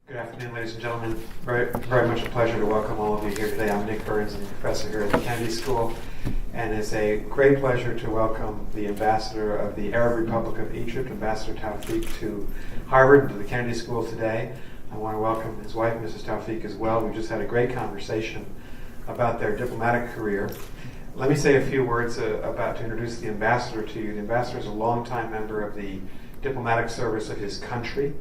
Good afternoon, ladies and gentlemen. Very, very much a pleasure to welcome all of you here today. I'm Nick Burns, I'm a professor here at the Kennedy School, and it's a great pleasure to welcome the ambassador of the Arab Republic of Egypt, Ambassador Tawfik, to Harvard and to the Kennedy School today. I want to welcome his wife, Mrs. Tawfik, as well. We just had a great conversation about their diplomatic career. Let me say a few words to introduce the ambassador to you. The ambassador is a longtime member of the diplomatic service of his country.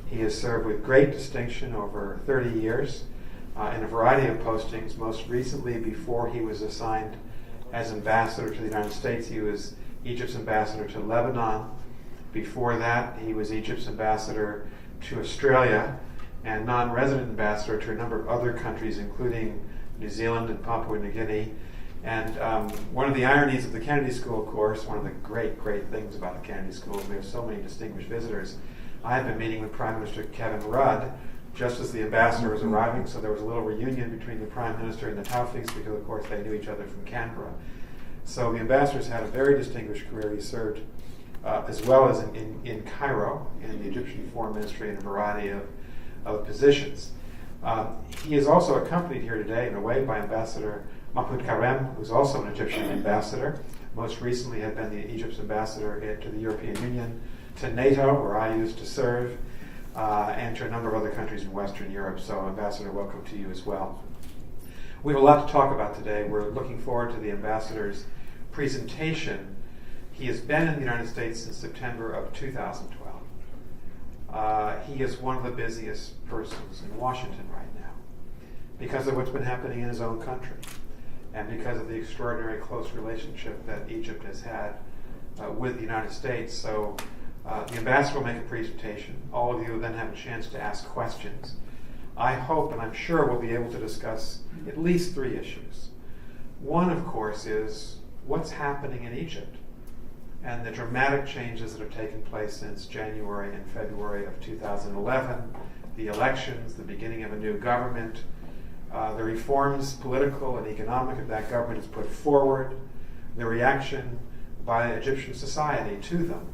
He has served with great distinction over 30 years in a variety of postings. Most recently, before he was assigned as ambassador to the United States, he was Egypt's ambassador to Lebanon. Before that, he was Egypt's ambassador to Australia and non-resident ambassador to a number of other countries, including New Zealand and Papua New Guinea. And one of the ironies of the Kennedy School, of course, one of the great things about the Kennedy School is we have so many distinguished visitors. I had been meeting with Prime Minister Kevin Rudd just as the ambassador was arriving, so there was a little reunion between the Prime Minister and the Tawfiks because, of course, they knew each other from Canberra. So the ambassador's had a very distinguished career. He served as well as in Cairo, in the Egyptian Foreign Ministry, in a variety of positions. He is also accompanied here today, in a way, by Ambassador Mohamed M, who's also an Egyptian ambassador. Most recently had been Egypt's ambassador to the European Union, to NATO, where I used to serve, and to a number of other countries in Western Europe. So, Ambassador, welcome to you as well. We have a lot to talk about today. We're looking forward to the ambassador's presentation. He has been in the United States since September of 2012. He is one of the busiest persons in Washington right now because of what's been happening in his own country and because of the extraordinary close relationship that Egypt has had with the United States. So the ambassador will make a presentation. All of you will then have a chance to ask questions. I hope and I'm sure we'll be able to discuss at least three issues. One, of course, is what's happening in Egypt and the dramatic changes that have taken place since January and February of 2011, the elections, the beginning of a new government, the reforms, political and economic, that that government has put forward, the reaction by Egyptian society to them,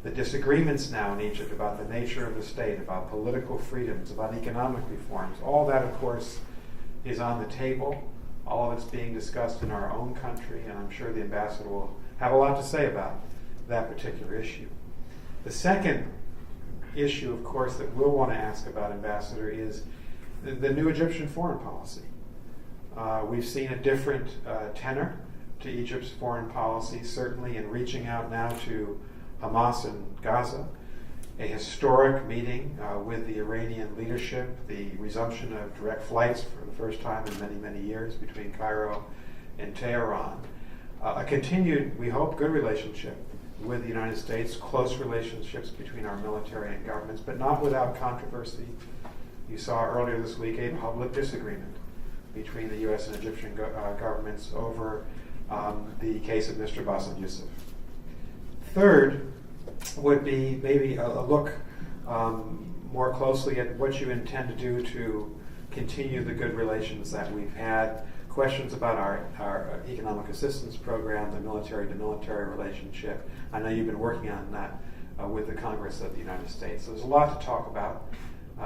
the disagreements now in Egypt about the nature of the state, about political freedoms, about economic reforms. All that, of course, is on the table. All of it's being discussed in our own country, and I'm sure the ambassador will have a lot to say about that particular issue. The second issue, of course, that we'll want to ask about, Ambassador, is the new Egyptian foreign policy. We've seen a different tenor to Egypt's foreign policy, certainly in reaching out now to Hamas in Gaza, a historic meeting with the Iranian leadership, the resumption of direct flights for the first time in many years between Cairo and Tehran, a continued, we hope, good relationship with the United States, close relationships between our military and governments, but not without controversy. You saw earlier this week a public disagreement between the U.S. and Egyptian governments over the case of Mr. Bassem Youssef. Third would be maybe a look more closely at what you intend to do to continue the good relations that we've had. Questions about our economic assistance program, the military-to-military relationship. I know you've been working on that with the Congress of the United States. So there's a lot to talk about.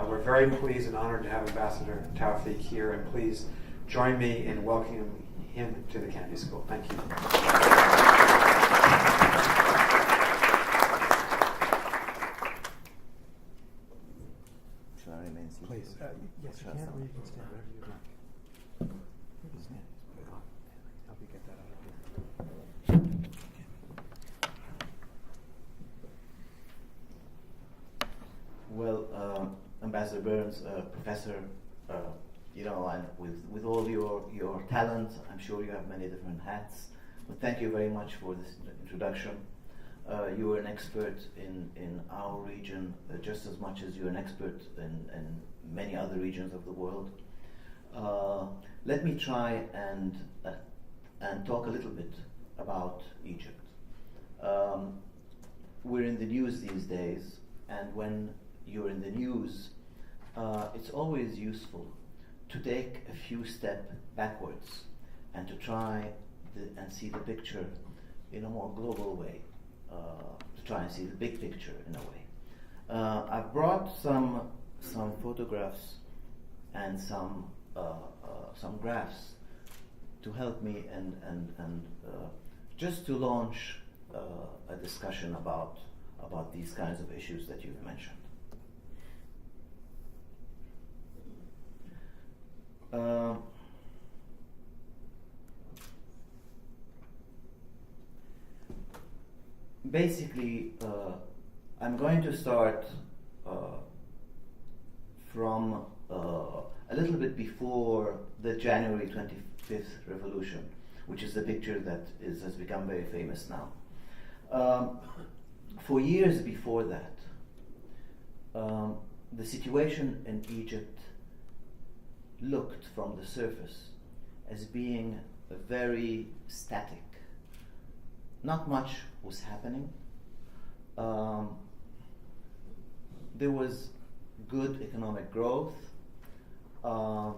We're very pleased and honored to have Ambassador Tawfik here, and please join me in welcoming him to the Kennedy School. Thank you. Please. Yes, you can, or you can stand, whatever you like. You can stand. Help you get that out of here. Well, Ambassador Burns, Professor, and with all your talent, I'm sure you have many different hats. But thank you very much for this introduction. You are an expert in our region just as much as you're an expert in many other regions of the world. Let me try and talk a little bit about Egypt. We're in the news these days, and when you're in the news, it's always useful to take a few steps backwards and to try and see the picture in a more global way. To try and see the big picture in a way. I've brought some some photographs and some graphs to help me and just to launch a discussion about these kinds of issues that you've mentioned. Basically, I'm going to start from a little bit before the January 25th revolution, which is the picture that has become very famous now. For years before that, the situation in Egypt looked from the surface as being very static. Not much was happening. There was good economic growth. The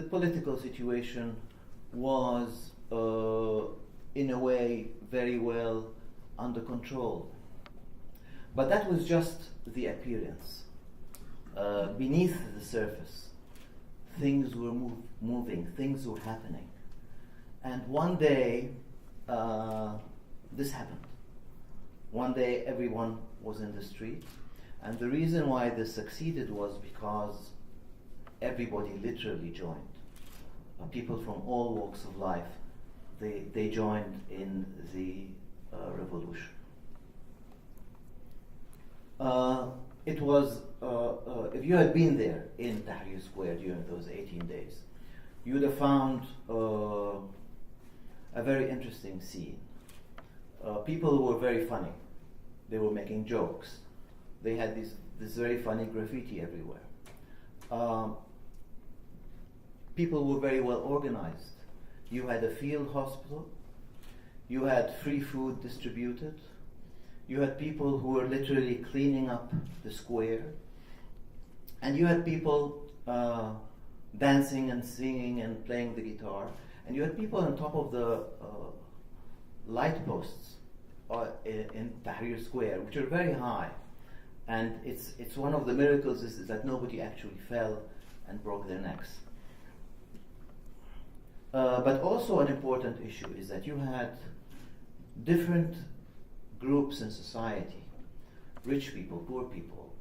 political situation was, in a way, very well under control. But that was just the appearance. Beneath the surface, things were moving, things were happening. And one day, this happened. One day, everyone was in the street. And the reason why this succeeded was because everybody literally joined. People from all walks of life, they joined in the revolution. It was, if you had been there in Tahrir Square during those 18 days, you would have found a very interesting scene. People were very funny. They were making jokes. They had this very funny graffiti everywhere. People were very well organized. You had a field hospital. You had free food distributed. You had people who were literally cleaning up the square. And you had people dancing and singing and playing the guitar. And you had people on top of the light posts in Tahrir Square, which are very high. And it's one of the miracles is that nobody actually fell and broke their necks. But also an important issue is that you had different groups in society: rich people, poor people,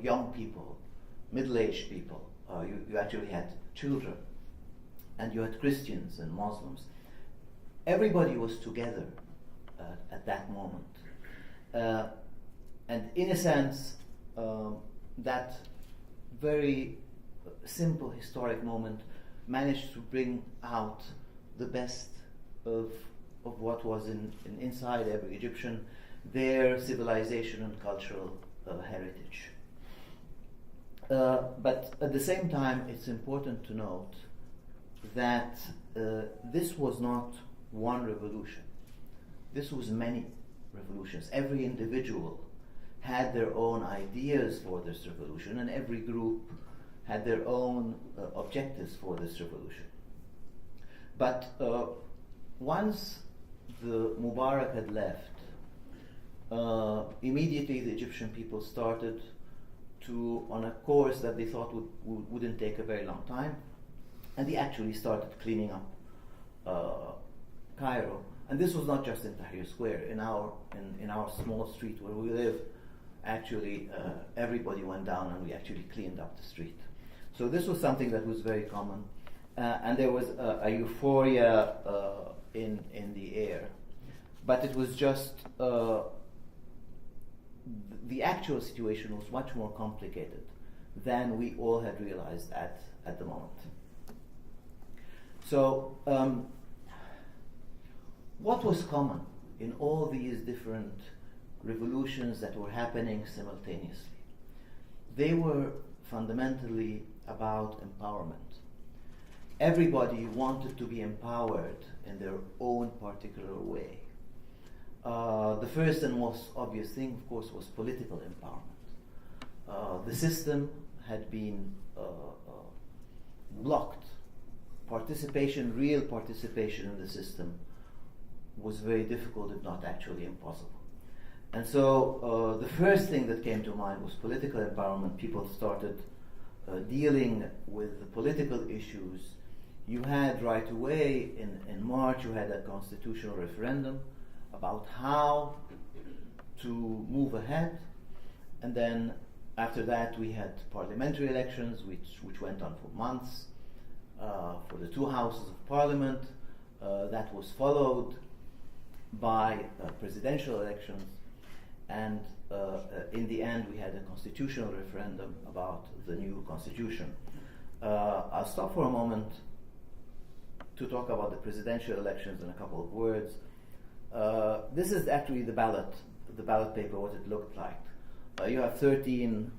young people, middle-aged people. You actually had children, and you had Christians and Muslims. Everybody was together at that moment. And in a sense, that very simple historic moment managed to bring out the best of what was inside every Egyptian, their civilization and cultural heritage. But at the same time, it's important to note that this was not one revolution. This was many revolutions. Every individual had their own ideas for this revolution, and every group had their own objectives for this revolution. But once the Mubarak had left, immediately the Egyptian people started on a course that they thought wouldn't take a very long time, and they actually started cleaning up Cairo. And this was not just in Tahrir Square. In our small street where we live, actually everybody went down and we actually cleaned up the street. So this was something that was very common, and there was a euphoria in the air. But it was just the actual situation was much more complicated than we all had realized at the moment. So what was common in all these different revolutions that were happening simultaneously? They were fundamentally about empowerment. Everybody wanted to be empowered in their own particular way. The first and most obvious thing, of course, was political empowerment. The system had been blocked. Real participation in the system was very difficult, if not actually impossible. And so the first thing that came to mind was political empowerment. People started dealing with the political issues. You had right away in March, you had a constitutional referendum about how to move ahead. And then after that we had parliamentary elections which went on for months for the two houses of parliament. That was followed by presidential elections, and in the end we had a constitutional referendum about the new constitution. I'll stop for a moment to talk about the presidential elections in a couple of words. This is actually the ballot paper, what it looked like. You have 13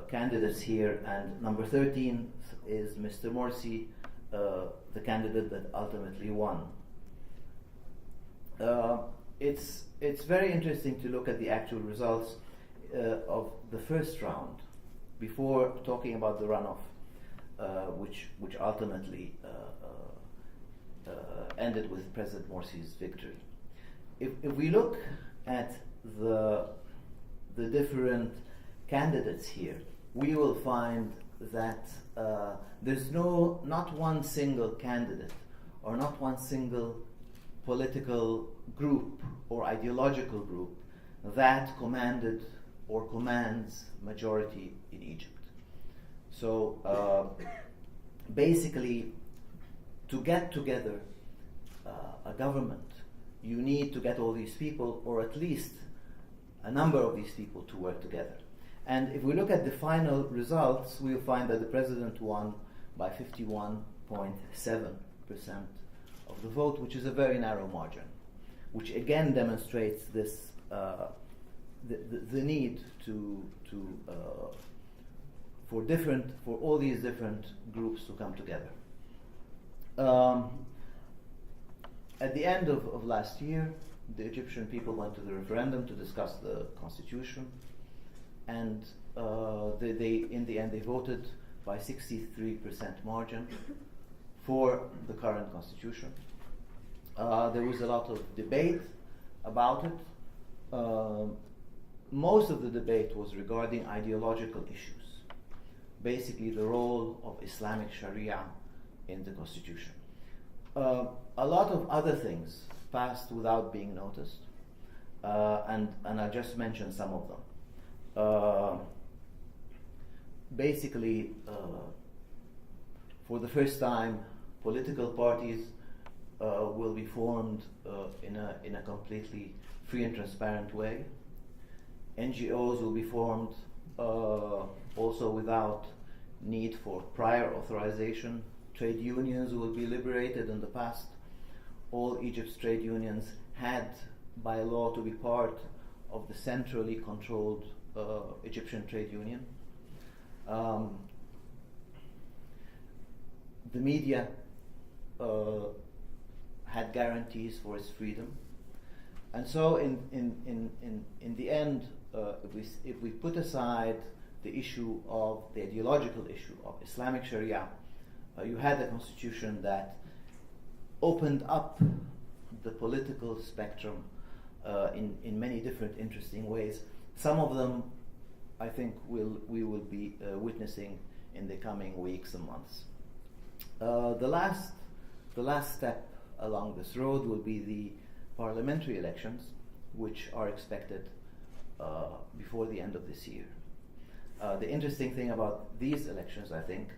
candidates here, and number 13 is Mr. Morsi, the candidate that ultimately won. It's very interesting to look at the actual results of the first round before talking about the runoff, which ultimately ended with President Morsi's victory. If we look at the different candidates here, we will find that there's not one single candidate or not one single political group or ideological group that commanded or commands majority in Egypt. So basically, to get together a government, you need to get all these people, or at least a number of these people, to work together. And if we look at the final results, we'll find that the president won by 51.7% of the vote, which is a very narrow margin, which again demonstrates this the need for all these different groups to come together. At the end of last year, the Egyptian people went to the referendum to discuss the constitution, and in the end they voted by 63% margin for the current constitution. There was a lot of debate about it. Most of the debate was regarding ideological issues, basically the role of Islamic Sharia in the constitution. A lot of other things passed without being noticed, and I just mentioned some of them. Basically, for the first time, political parties will be formed in a completely free and transparent way. NGOs will be formed also without need for prior authorization. Trade unions will be liberated. In the past, all Egypt's trade unions had by law to be part of the centrally controlled Egyptian trade union. The media had guarantees for its freedom, and so in the end, if we put aside the issue of the ideological issue of Islamic Sharia, you had a constitution that opened up the political spectrum in many different interesting ways. Some of them, I think, we will be witnessing in the coming weeks and months. The last step along this road will be the parliamentary elections, which are expected before the end of this year. The interesting thing about these elections, I think,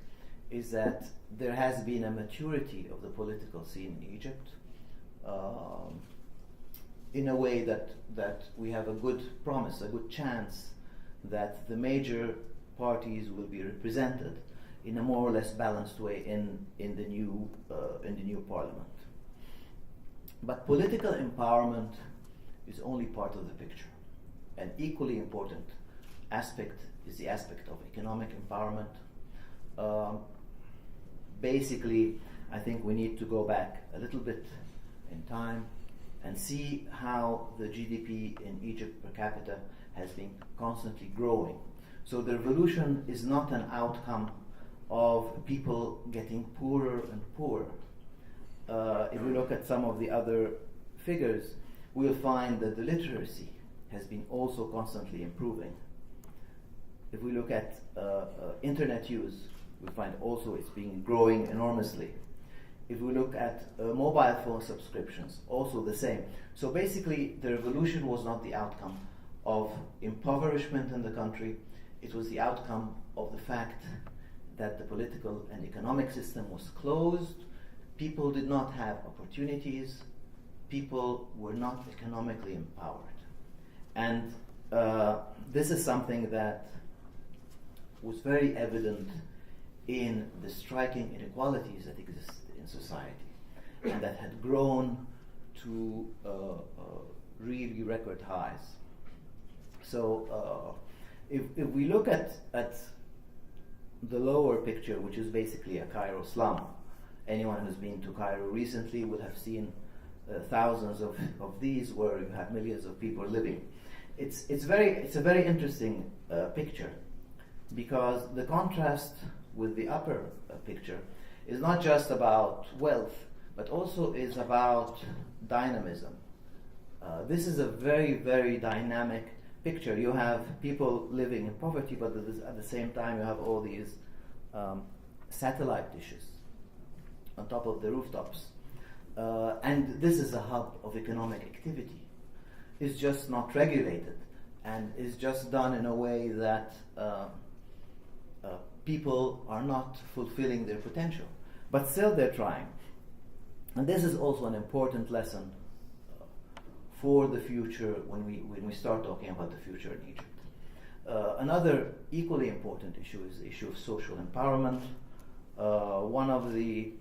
is that there has been a maturity of the political scene in Egypt, in a way that we have a good promise, a good chance that the major parties will be represented in a more or less balanced way in the new parliament. But political empowerment is only part of the picture. An equally important aspect is the aspect of economic empowerment. Basically, I think we need to go back a little bit in time and see how the GDP in Egypt per capita has been constantly growing. So the revolution is not an outcome of people getting poorer and poorer. If we look at some of the other figures, we'll find that the literacy has been also constantly improving. If we look at internet use, we find also it's been growing enormously. If we look at mobile phone subscriptions, also the same. So basically, the revolution was not the outcome of impoverishment in the country, it was the outcome of the fact that the political and economic system was closed, people did not have opportunities, people were not economically empowered. And this is something that was very evident in the striking inequalities that existed in society and that had grown to really record highs. So if we look at the lower picture, which is basically a Cairo slum, anyone who's been to Cairo recently will have seen thousands of these where you have millions of people living. It's a very interesting picture, because the contrast with the upper picture is not just about wealth, but also is about dynamism. This is a very, very dynamic picture. You have people living in poverty, but at the same time you have all these satellite dishes on top of the rooftops. And this is a hub of economic activity. It's just not regulated, and is just done in a way that people are not fulfilling their potential. But still they're trying. And this is also an important lesson for the future when we start talking about the future in Egypt. Another equally important issue is the issue of social empowerment. One of the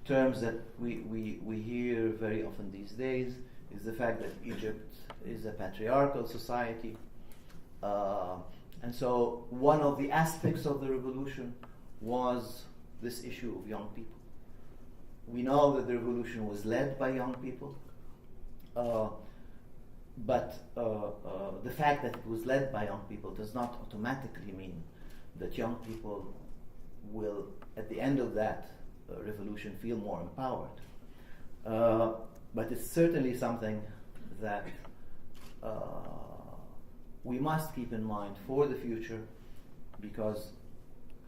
terms that we hear very often these days is the fact that Egypt is a patriarchal society. And so one of the aspects of the revolution was this issue of young people. We know that the revolution was led by young people, but the fact that it was led by young people does not automatically mean that young people will, at the end of that revolution, feel more empowered. But it's certainly something that we must keep in mind for the future, because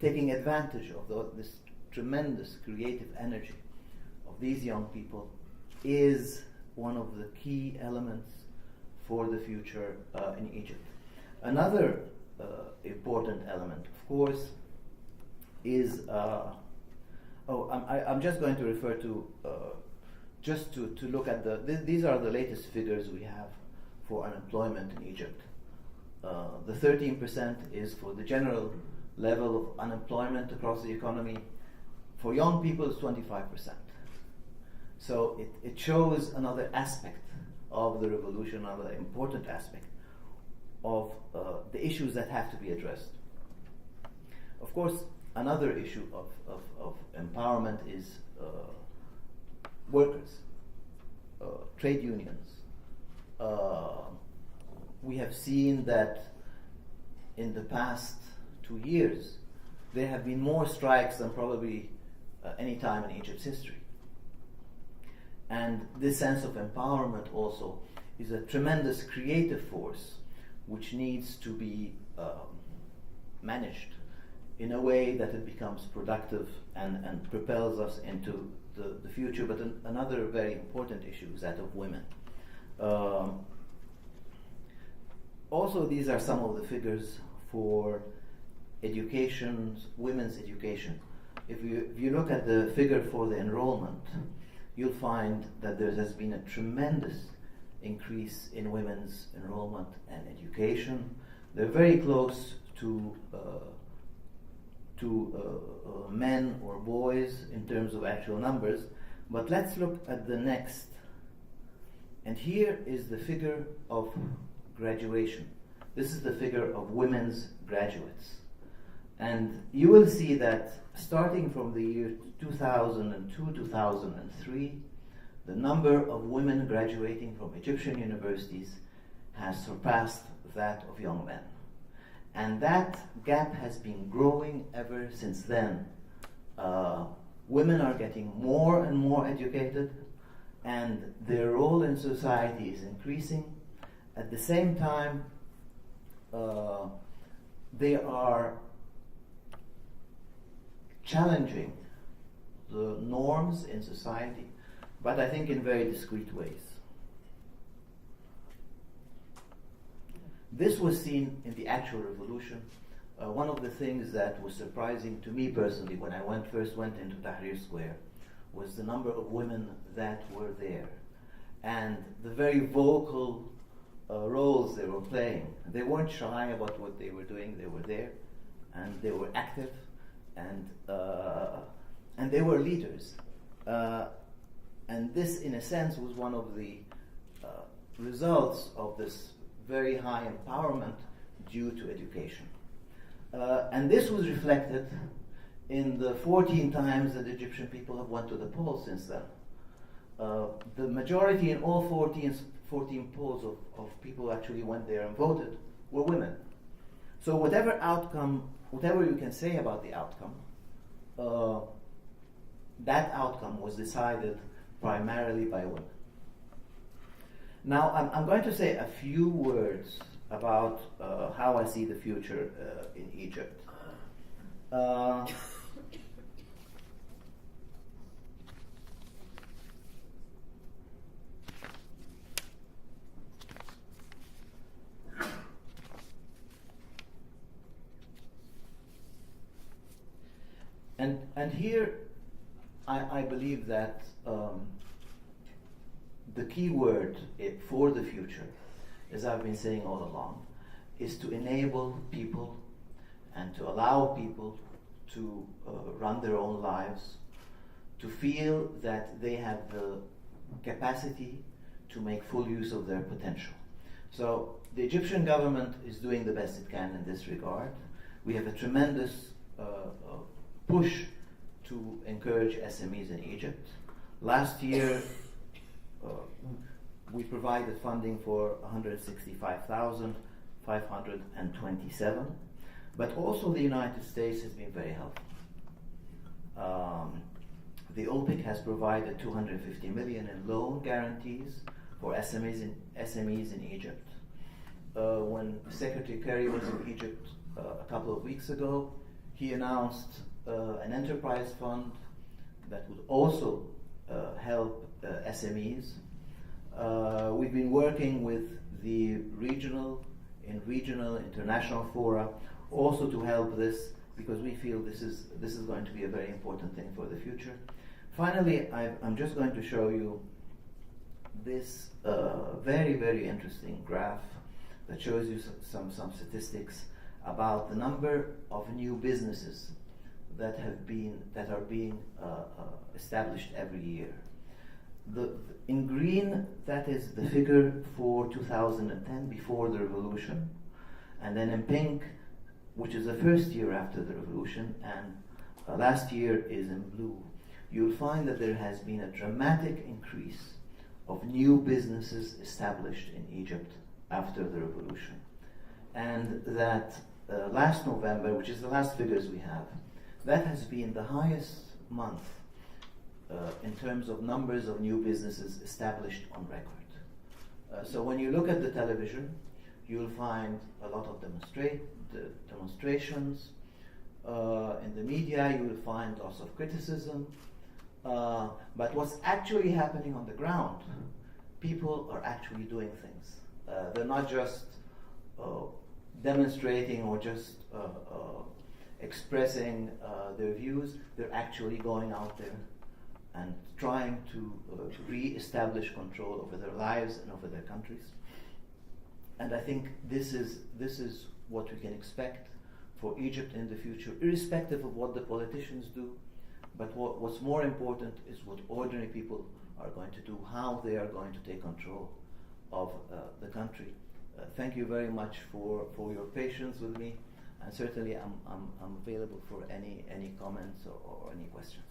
taking advantage of this tremendous creative energy of these young people is one of the key elements for the future in Egypt. Another important element, of course, is I'm just going to refer to just to look at these are the latest figures we have for unemployment in Egypt. The 13% is for the general level of unemployment across the economy. For young people, it's 25%. So it shows another aspect of the revolution, another important aspect of the issues that have to be addressed. Of course, another issue of empowerment is workers, trade unions. We have seen that in the past 2 years, there have been more strikes than probably any time in Egypt's history. And this sense of empowerment also is a tremendous creative force which needs to be managed in a way that it becomes productive and propels us into the future. But another very important issue is that of women. Also, these are some of the figures for education, women's education. If you look at the figure for the enrollment, you'll find that there has been a tremendous increase in women's enrollment and education. They're very close to men or boys in terms of actual numbers. But let's look at the next. And here is the figure of graduation. This is the figure of women's graduates. And you will see that starting from the year 2002, 2003, the number of women graduating from Egyptian universities has surpassed that of young men. And that gap has been growing ever since then. Women are getting more and more educated, and their role in society is increasing. At the same time, they are challenging the norms in society, but I think in very discreet ways. This was seen in the actual revolution. One of the things that was surprising to me personally when I first went into Tahrir Square was the number of women that were there and the very vocal roles they were playing. They weren't shy about what they were doing. They were there, and they were active, and they were leaders. And this, in a sense, was one of the results of this very high empowerment due to education. And this was reflected in the 14 times that Egyptian people have went to the polls since then. The majority in all 14 polls of people who actually went there and voted were women. So whatever you can say about the outcome, that outcome was decided primarily by women. Now, I'm going to say a few words about how I see the future in Egypt. And here, I believe that the key word for the future, as I've been saying all along, is to enable people and to allow people to run their own lives, to feel that they have the capacity to make full use of their potential. So the Egyptian government is doing the best it can in this regard. We have a tremendous push to encourage SMEs in Egypt. Last year, we provided funding for 165,527, but also the United States has been very helpful. The OPIC has provided 250 million in loan guarantees for SMEs in Egypt. When Secretary Kerry was in Egypt a couple of weeks ago, he announced an enterprise fund that would also help SMEs. We've been working with the regional, international fora also to help this, because we feel this is going to be a very important thing for the future. Finally, I'm just going to show you this very, very interesting graph that shows you some statistics about the number of new businesses that are being established every year. In green, that is the figure for 2010, before the revolution, and then in pink, which is the first year after the revolution, and last year is in blue. You'll find that there has been a dramatic increase of new businesses established in Egypt after the revolution, and that last November, which is the last figures we have, that has been the highest month in terms of numbers of new businesses established on record. So when you look at the television, you'll find a lot of demonstrations. In the media, you will find lots of criticism. But what's actually happening on the ground, people are actually doing things. They're not just demonstrating or just expressing their views. They're actually going out there and trying to re-establish control over their lives and over their countries. And I think this is what we can expect for Egypt in the future, irrespective of what the politicians do. But what's more important is what ordinary people are going to do, how they are going to take control of the country. Thank you very much for your patience with me, and certainly I'm available for any comments or any questions.